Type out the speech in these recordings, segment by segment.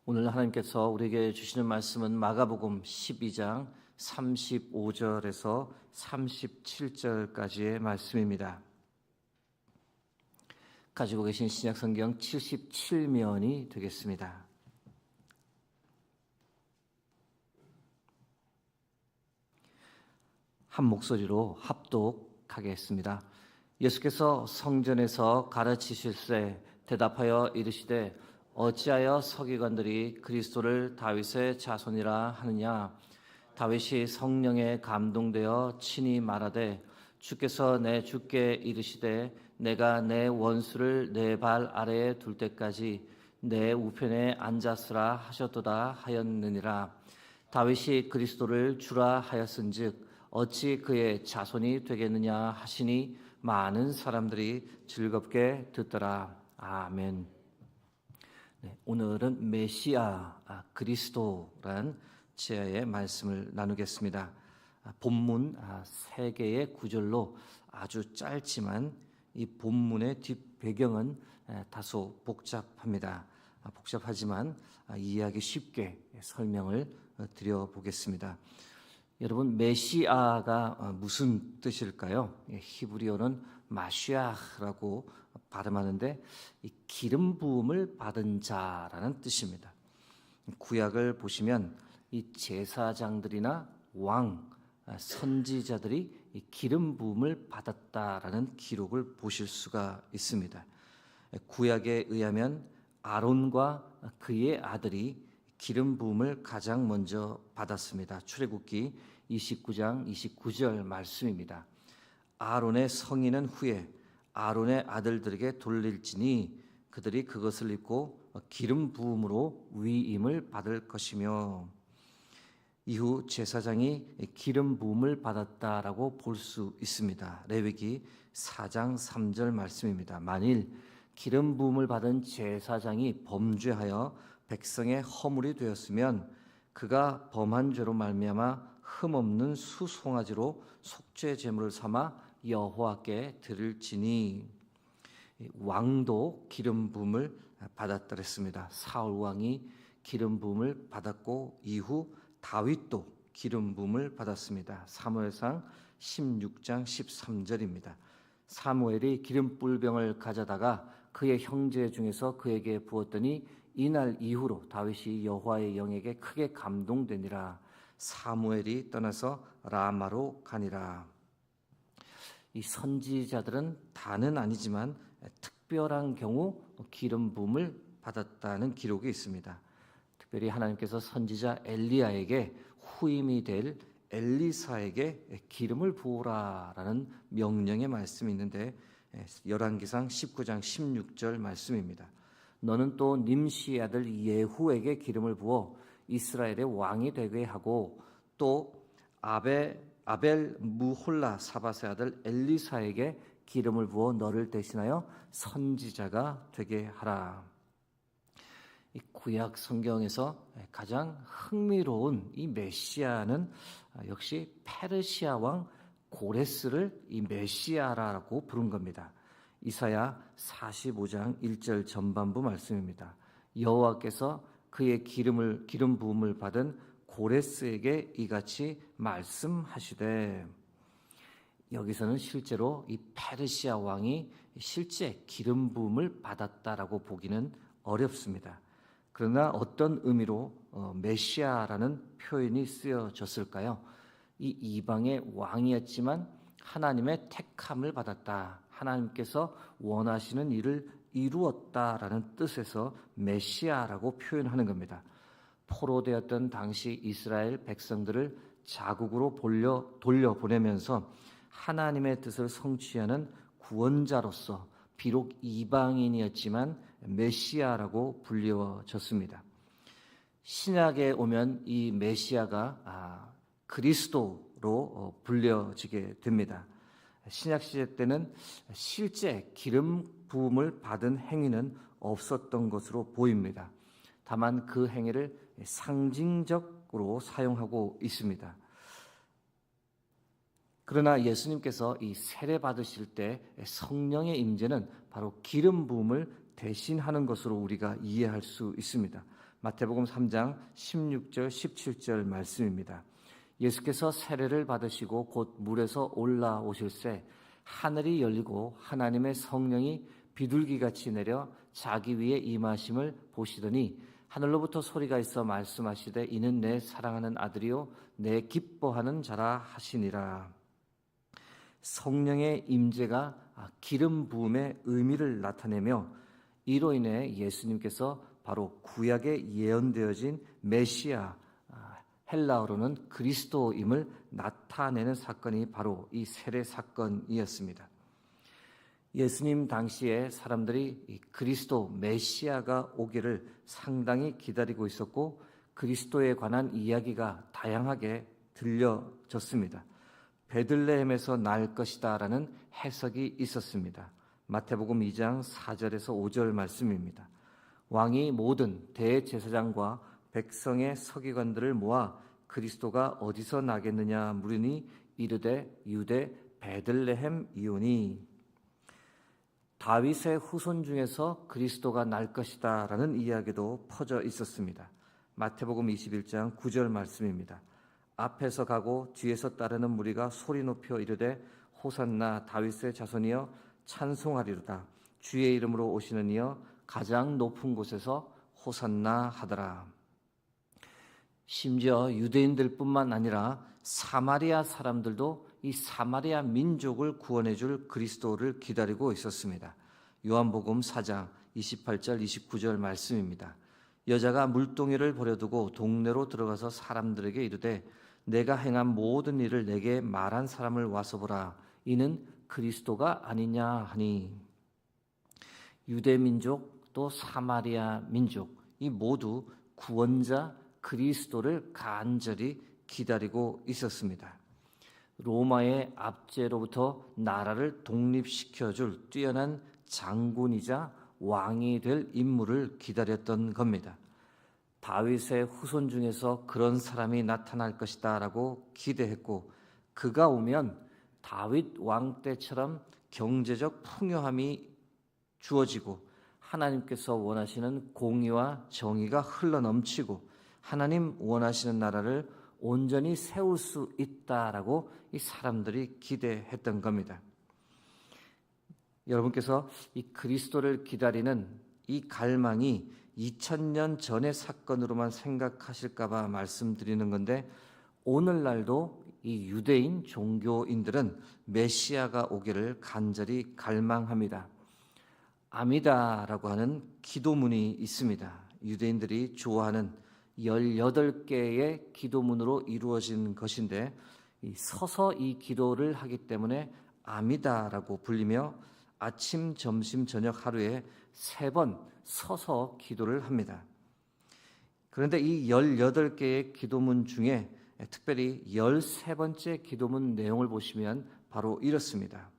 오늘 하나님께서 우리에게 주시는 말씀은 마가복음 12장 35절에서 37절까지의 말씀입니다. 가지고 계신 신약성경 77면이 되겠습니다. 한 목소리로 합독하겠습니다. 예수께서 성전에서 가르치실새 대답하여 이르시되 어찌하여 서기관들이 그리스도를 다윗의 자손이라 하느냐? 다윗이 성령에 감동되어 친히 말하되 주께서 내 주께 이르시되 내가 내 원수를 내 발 아래에 둘 때까지 내 우편에 앉았으라 하셨도다 하였느니라. 다윗이 그리스도를 주라 하였은즉 어찌 그의 자손이 되겠느냐 하시니 많은 사람들이 즐겁게 듣더라. 아멘. 오늘은 메시아 그리스도란 제의 말씀을 나누겠습니다. 본문 3개의 구절로 아주 짧지만 이 본문의 뒷배경은 다소 복잡합니다. 복잡하지만 이해하기 쉽게 설명을 드려보겠습니다. 여러분, 메시아가 무슨 뜻일까요? 히브리어는 마시아라고 발음하는데 이 기름 부음을 받은 자라는 뜻입니다. 구약을 보시면 이 제사장들이나 왕, 선지자들이 이 기름 부음을 받았다라는 기록을 보실 수가 있습니다. 구약에 의하면 아론과 그의 아들이 기름 부음을 가장 먼저 받았습니다. 출애굽기 29장 29절 말씀입니다. 아론의 성인은 후에 아론의 아들들에게 돌릴지니 그들이 그것을 입고 기름 부음으로 위임을 받을 것이며, 이후 제사장이 기름 부음을 받았다라고 볼 수 있습니다. 레위기 4장 3절 말씀입니다. 만일 기름 부음을 받은 제사장이 범죄하여 백성의 허물이 되었으면 그가 범한 죄로 말미암아 흠없는 수송아지로 속죄 제물을 삼아 여호와께 드릴지니, 왕도 기름 부음을 받았다 그랬습니다. 사울 왕이 기름 부음을 받았고 이후 다윗도 기름 부음을 받았습니다. 사무엘상 16장 13절입니다. 사무엘이 기름 뿔병을 가져다가 그의 형제 중에서 그에게 부었더니 이날 이후로 다윗이 여호와의 영에게 크게 감동되니라. 사무엘이 떠나서 라마로 가니라. 이 선지자들은 다는 아니지만 특별한 경우 기름 부음을 받았다는 기록이 있습니다. 특별히 하나님께서 선지자 엘리야에게 후임이 될 엘리사에게 기름을 부으라라는 명령의 말씀이 있는데 열왕기상 19장 16절 말씀입니다. 너는 또 님시의 아들 예후에게 기름을 부어 이스라엘의 왕이 되게 하고 또 아벨 무홀라 사밧의 아들 엘리사에게 기름을 부어 너를 대신하여 선지자가 되게 하라. 이 구약 성경에서 가장 흥미로운 이 메시아는 역시 페르시아 왕 고레스를 이 메시아라고 부른 겁니다. 이사야 45장 1절 전반부 말씀입니다. 여호와께서 그의 기름 부음을 받은 고레스에게 이같이 말씀하시되, 여기서는 실제로 이 페르시아 왕이 실제 기름 부음을 받았다라고 보기는 어렵습니다. 그러나 어떤 의미로 메시아라는 표현이 쓰여졌을까요? 이 이방의 왕이었지만 하나님의 택함을 받았다, 하나님께서 원하시는 일을 이루었다라는 뜻에서 메시아라고 표현하는 겁니다. 포로되었던 당시 이스라엘 백성들을 자국으로 돌려보내면서 하나님의 뜻을 성취하는 구원자로서 비록 이방인이었지만 메시아라고 불려졌습니다. 신약에 오면 이 메시아가 그리스도로 불려지게 됩니다. 신약 시대 때는 실제 기름 부음을 받은 행위는 없었던 것으로 보입니다. 다만 그 행위를 상징적으로 사용하고 있습니다. 그러나 예수님께서 이 세례 받으실 때 성령의 임재는 바로 기름 부음을 대신하는 것으로 우리가 이해할 수 있습니다. 마태복음 3장 16절 17절 말씀입니다. 예수께서 세례를 받으시고 곧 물에서 올라오실새 하늘이 열리고 하나님의 성령이 비둘기같이 내려 자기 위에 임하심을 보시더니 하늘로부터 소리가 있어 말씀하시되 이는 내 사랑하는 아들이요 내 기뻐하는 자라 하시니라. 성령의 임재가 기름 부음의 의미를 나타내며 이로 인해 예수님께서 바로 구약에 예언되어진 메시아, 헬라어로는 그리스도임을 나타내는 사건이 바로 이 세례 사건이었습니다. 예수님 당시에 사람들이 이 그리스도 메시아가 오기를 상당히 기다리고 있었고 그리스도에 관한 이야기가 다양하게 들려졌습니다. 베들레헴에서 날 것이다 라는 해석이 있었습니다. 마태복음 2장 4절에서 5절 말씀입니다. 왕이 모든 대제사장과 백성의 서기관들을 모아 그리스도가 어디서 나겠느냐 물으니 이르되 유대 베들레헴이오니. 다윗의 후손 중에서 그리스도가 날 것이다 라는 이야기도 퍼져 있었습니다. 마태복음 21장 9절 말씀입니다. 앞에서 가고 뒤에서 따르는 무리가 소리 높여 이르되 호산나 다윗의 자손이여 찬송하리로다. 주의 이름으로 오시는 이여 가장 높은 곳에서 호산나 하더라. 심지어 유대인들뿐만 아니라 사마리아 사람들도 이 사마리아 민족을 구원해 줄 그리스도를 기다리고 있었습니다. 요한복음 4장 28절 29절 말씀입니다. 여자가 물동이를 버려두고 동네로 들어가서 사람들에게 이르되 내가 행한 모든 일을 내게 말한 사람을 와서 보라. 이는 그리스도가 아니냐 하니. 유대 민족 또 사마리아 민족 이 모두 구원자 그리스도를 간절히 기다리고 있었습니다. 로마의 압제로부터 나라를 독립시켜줄 뛰어난 장군이자 왕이 될 인물을 기다렸던 겁니다. 다윗의 후손 중에서 그런 사람이 나타날 것이다 라고 기대했고 그가 오면 다윗 왕 때처럼 경제적 풍요함이 주어지고 하나님께서 원하시는 공의와 정의가 흘러넘치고 하나님 원하시는 나라를 온전히 세울 수 있다라고 이 사람들이 기대했던 겁니다. 여러분께서 이 그리스도를 기다리는 이 갈망이 2000년 전의 사건으로만 생각하실까 봐 말씀드리는 건데 오늘날도 이 유대인 종교인들은 메시아가 오기를 간절히 갈망합니다. 아미다라고 하는 기도문이 있습니다. 유대인들이 좋아하는 18개의 기도문으로 이루어진 것인데 서서 이 기도를 하기 때문에 아미다라고 불리며 아침, 점심, 저녁 하루에 3번 서서 기도를 합니다. 그런데 이 18개의 기도문 중에 특별히 13번째 기도문 내용을 보시면 바로 이렇습니다.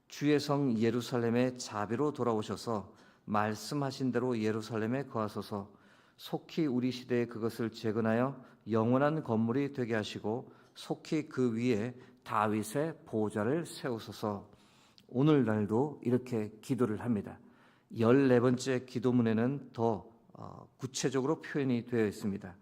주의 성 예루살렘에 자비로 돌아오셔서 말씀하신 대로 예루살렘에 거하소서. 속히 우리 시대에 그것을 재건하여 영원한 건물이 되게 하시고 속히 그 위에 다윗의 보좌를 세우소서. 오늘날도 이렇게 기도를 합니다. 14번째 기도문에는 더 구체적으로 표현이 되어 있습니다.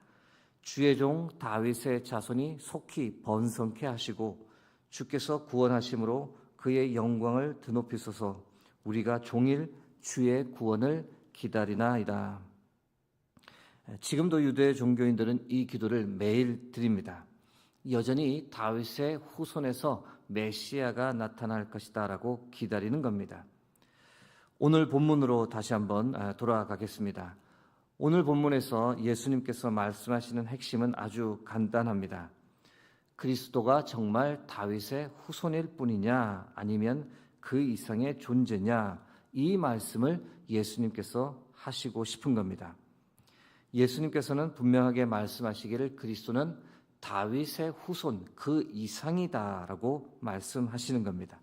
주의 종 다윗의 자손이 속히 번성케 하시고 주께서 구원하심으로 그의 영광을 드높이소서. 우리가 종일 주의 구원을 기다리나이다. 지금도 유대 종교인들은 이 기도를 매일 드립니다. 여전히 다윗의 후손에서 메시아가 나타날 것이다 라고 기다리는 겁니다. 오늘 본문으로 다시 한번 돌아가겠습니다. 오늘 본문에서 예수님께서 말씀하시는 핵심은 아주 간단합니다. 그리스도가 정말 다윗의 후손일 뿐이냐 아니면 그 이상의 존재냐 이 말씀을 예수님께서 하시고 싶은 겁니다. 예수님께서는 분명하게 말씀하시기를 그리스도는 다윗의 후손 그 이상이다라고 말씀하시는 겁니다.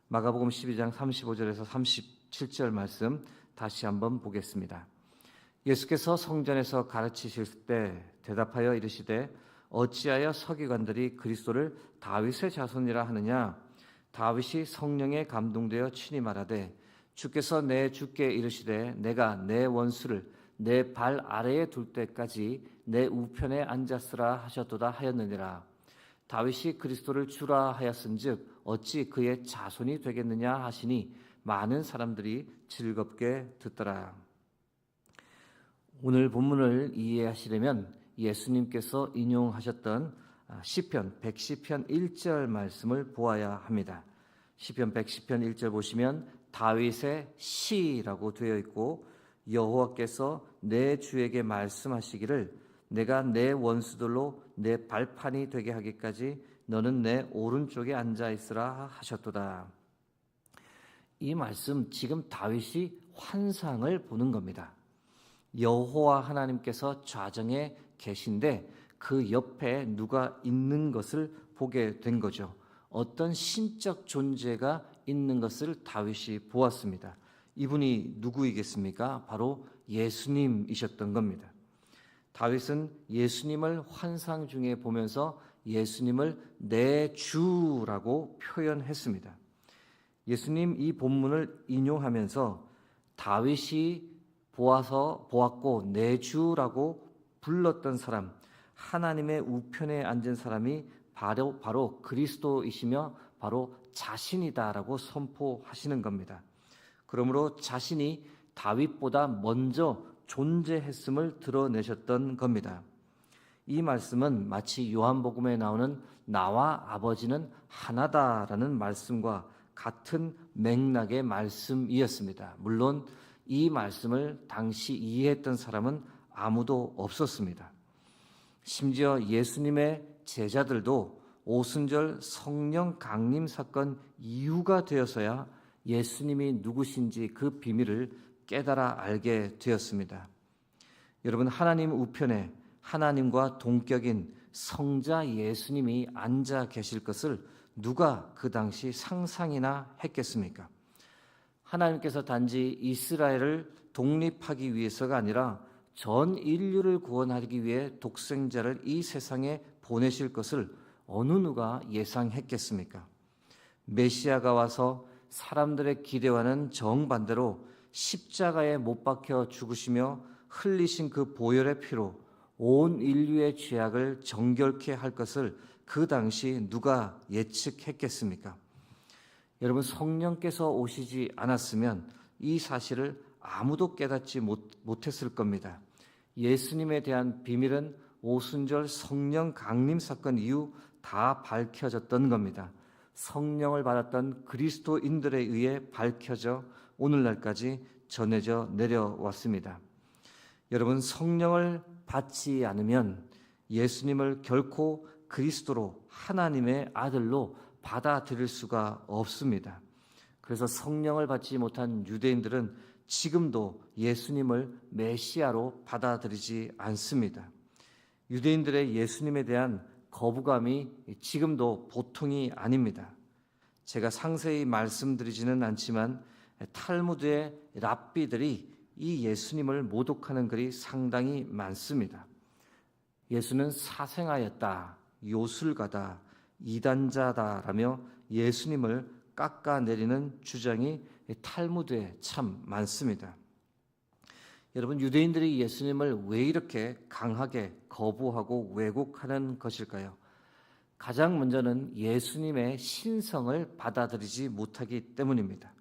마가복음 12장 35절에서 37절 말씀 다시 한번 보겠습니다. 예수께서 성전에서 가르치실 때 대답하여 이르시되 어찌하여 서기관들이 그리스도를 다윗의 자손이라 하느냐. 다윗이 성령에 감동되어 친히 말하되 주께서 내 주께 이르시되 내가 내 원수를 내 발 아래에 둘 때까지 내 우편에 앉았으라 하셨도다 하였느니라. 다윗이 그리스도를 주라 하였은즉 어찌 그의 자손이 되겠느냐 하시니 많은 사람들이 즐겁게 듣더라. 오늘 본문을 이해하시려면 예수님께서 인용하셨던 시편 110편 1절 말씀을 보아야 합니다. 시편 110편 1절 보시면 다윗의 시라고 되어 있고 여호와께서 내 주에게 말씀하시기를 내가 내 원수들로 내 발판이 되게 하기까지 너는 내 오른쪽에 앉아 있으라 하셨도다. 이 말씀 지금 다윗이 환상을 보는 겁니다. 여호와 하나님께서 좌정에 계신데 그 옆에 누가 있는 것을 보게 된 거죠. 어떤 신적 존재가 있는 것을 다윗이 보았습니다. 이분이 누구이겠습니까? 바로 예수님이셨던 겁니다. 다윗은 예수님을 환상 중에 보면서 예수님을 내 주라고 표현했습니다. 예수님 이 본문을 인용하면서 다윗이 보았고 내 주라고 불렀던 사람, 하나님의 우편에 앉은 사람이 바로 그리스도이시며 바로 자신이다라고 선포하시는 겁니다. 그러므로 자신이 다윗보다 먼저 존재했음을 드러내셨던 겁니다. 이 말씀은 마치 요한복음에 나오는 나와 아버지는 하나다라는 말씀과 같은 맥락의 말씀이었습니다. 물론 이 말씀을 당시 이해했던 사람은 아무도 없었습니다. 심지어 예수님의 제자들도 오순절 성령 강림 사건 이후가 되어서야 예수님이 누구신지 그 비밀을 깨달아 알게 되었습니다. 여러분, 하나님 우편에 하나님과 동격인 성자 예수님이 앉아 계실 것을 누가 그 당시 상상이나 했겠습니까? 하나님께서 단지 이스라엘을 독립하기 위해서가 아니라 전 인류를 구원하기 위해 독생자를 이 세상에 보내실 것을 어느 누가 예상했겠습니까? 메시아가 와서 사람들의 기대와는 정반대로 십자가에 못 박혀 죽으시며 흘리신 그 보혈의 피로 온 인류의 죄악을 정결케 할 것을 그 당시 누가 예측했겠습니까? 여러분, 성령께서 오시지 않았으면 이 사실을 아무도 깨닫지 못했을 겁니다. 예수님에 대한 비밀은 오순절 성령 강림 사건 이후 다 밝혀졌던 겁니다. 성령을 받았던 그리스도인들에 의해 밝혀져 오늘날까지 전해져 내려왔습니다. 여러분, 성령을 받지 않으면 예수님을 결코 그리스도로 하나님의 아들로 받아들일 수가 없습니다. 그래서 성령을 받지 못한 유대인들은 지금도 예수님을 메시아로 받아들이지 않습니다. 유대인들의 예수님에 대한 거부감이 지금도 보통이 아닙니다. 제가 상세히 말씀드리지는 않지만 탈무드의 랍비들이 이 예수님을 모독하는 글이 상당히 많습니다. 예수는 사생아였다, 요술가다, 이단자다라며 예수님을 깎아내리는 주장이 탈무드에 참 많습니다. 여러분, 유대인들이 예수님을 왜 이렇게 강하게 거부하고 왜곡하는 것일까요? 가장 먼저는 예수님의 신성을 받아들이지 못하기 때문입니다.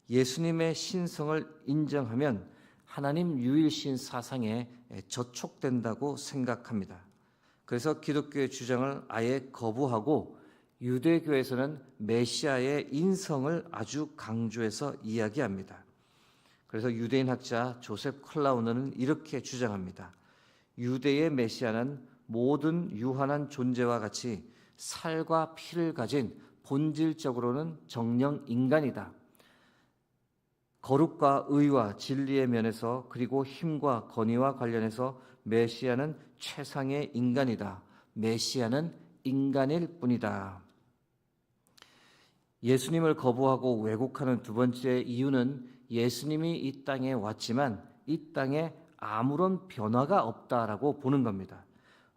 예수님의 신성을 인정하면 하나님 유일신 사상에 저촉된다고 생각합니다. 그래서 기독교의 주장을 아예 거부하고 유대교에서는 메시아의 인성을 아주 강조해서 이야기합니다. 그래서 유대인 학자 조셉 클라우너는 이렇게 주장합니다. 유대의 메시아는 모든 유한한 존재와 같이 살과 피를 가진 본질적으로는 정령 인간이다. 거룩과 의와 진리의 면에서 그리고 힘과 권위와 관련해서 메시아는 최상의 인간이다. 메시아는 인간일 뿐이다. 예수님을 거부하고 왜곡하는 두 번째 이유는 예수님이 이 땅에 왔지만 이 땅에 아무런 변화가 없다라고 보는 겁니다.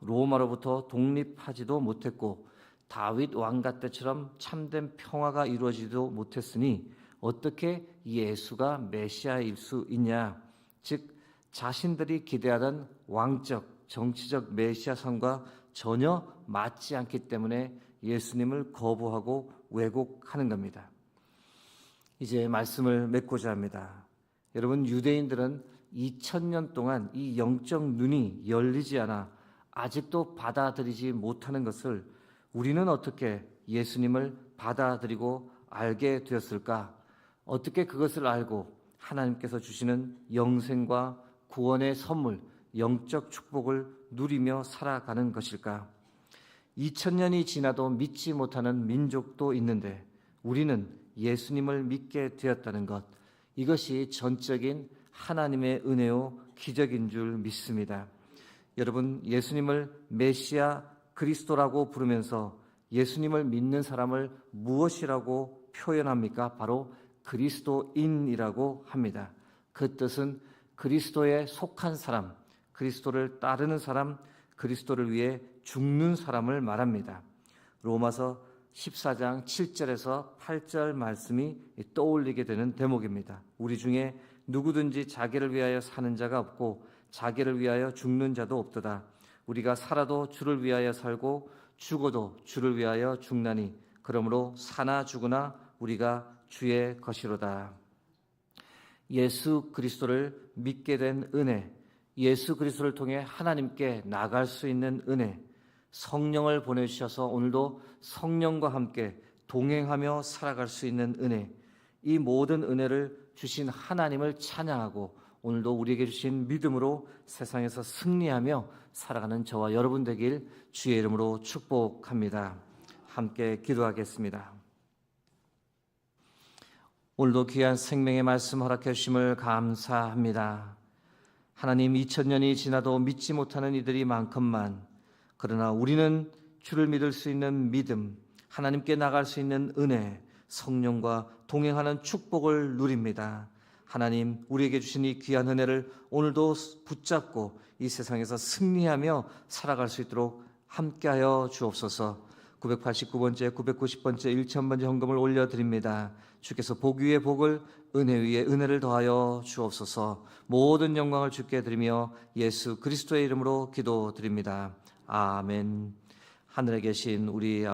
로마로부터 독립하지도 못했고 다윗 왕가 때처럼 참된 평화가 이루어지도 못했으니 어떻게 예수가 메시아일 수 있냐? 즉 자신들이 기대하던 왕적 정치적 메시아성과 전혀 맞지 않기 때문에 예수님을 거부하고 왜곡하는 겁니다. 이제 말씀을 맺고자 합니다. 여러분, 유대인들은 2000년 동안 이 영적 눈이 열리지 않아 아직도 받아들이지 못하는 것을 우리는 어떻게 예수님을 받아들이고 알게 되었을까? 어떻게 그것을 알고 하나님께서 주시는 영생과 구원의 선물, 영적 축복을 누리며 살아가는 것일까? 2000년이 지나도 믿지 못하는 민족도 있는데 우리는 예수님을 믿게 되었다는 것, 이것이 전적인 하나님의 은혜요 기적인 줄 믿습니다. 여러분, 예수님을 메시아 그리스도라고 부르면서 예수님을 믿는 사람을 무엇이라고 표현합니까? 바로 그리스도인이라고 합니다. 그 뜻은 그리스도에 속한 사람, 그리스도를 따르는 사람, 그리스도를 위해 죽는 사람을 말합니다. 로마서 14장 7절에서 8절 말씀이 떠올리게 되는 대목입니다. 우리 중에 누구든지 자기를 위하여 사는 자가 없고 자기를 위하여 죽는 자도 없도다. 우리가 살아도 주를 위하여 살고 죽어도 주를 위하여 죽나니 그러므로 사나 죽으나 우리가 주의 것이로다. 예수 그리스도를 믿게 된 은혜, 예수 그리스도를 통해 하나님께 나갈 수 있는 은혜, 성령을 보내주셔서 오늘도 성령과 함께 동행하며 살아갈 수 있는 은혜, 이 모든 은혜를 주신 하나님을 찬양하고 오늘도 우리에게 주신 믿음으로 세상에서 승리하며 살아가는 저와 여러분 되길 주의 이름으로 축복합니다. 함께 기도하겠습니다. 오늘도 귀한 생명의 말씀 허락해 주심을 감사합니다. 하나님, 2000년이 지나도 믿지 못하는 이들이 많건만 그러나 우리는 주를 믿을 수 있는 믿음, 하나님께 나갈 수 있는 은혜, 성령과 동행하는 축복을 누립니다. 하나님, 우리에게 주신 이 귀한 은혜를 오늘도 붙잡고 이 세상에서 승리하며 살아갈 수 있도록 함께하여 주옵소서. 989번째, 990번째, 1000번째 헌금을 올려드립니다. 주께서 복 위에 복을, 은혜 위에 은혜를 더하여 주옵소서. 모든 영광을 주께 드리며 예수 그리스도의 이름으로 기도드립니다. 아멘. 하늘에 계신 우리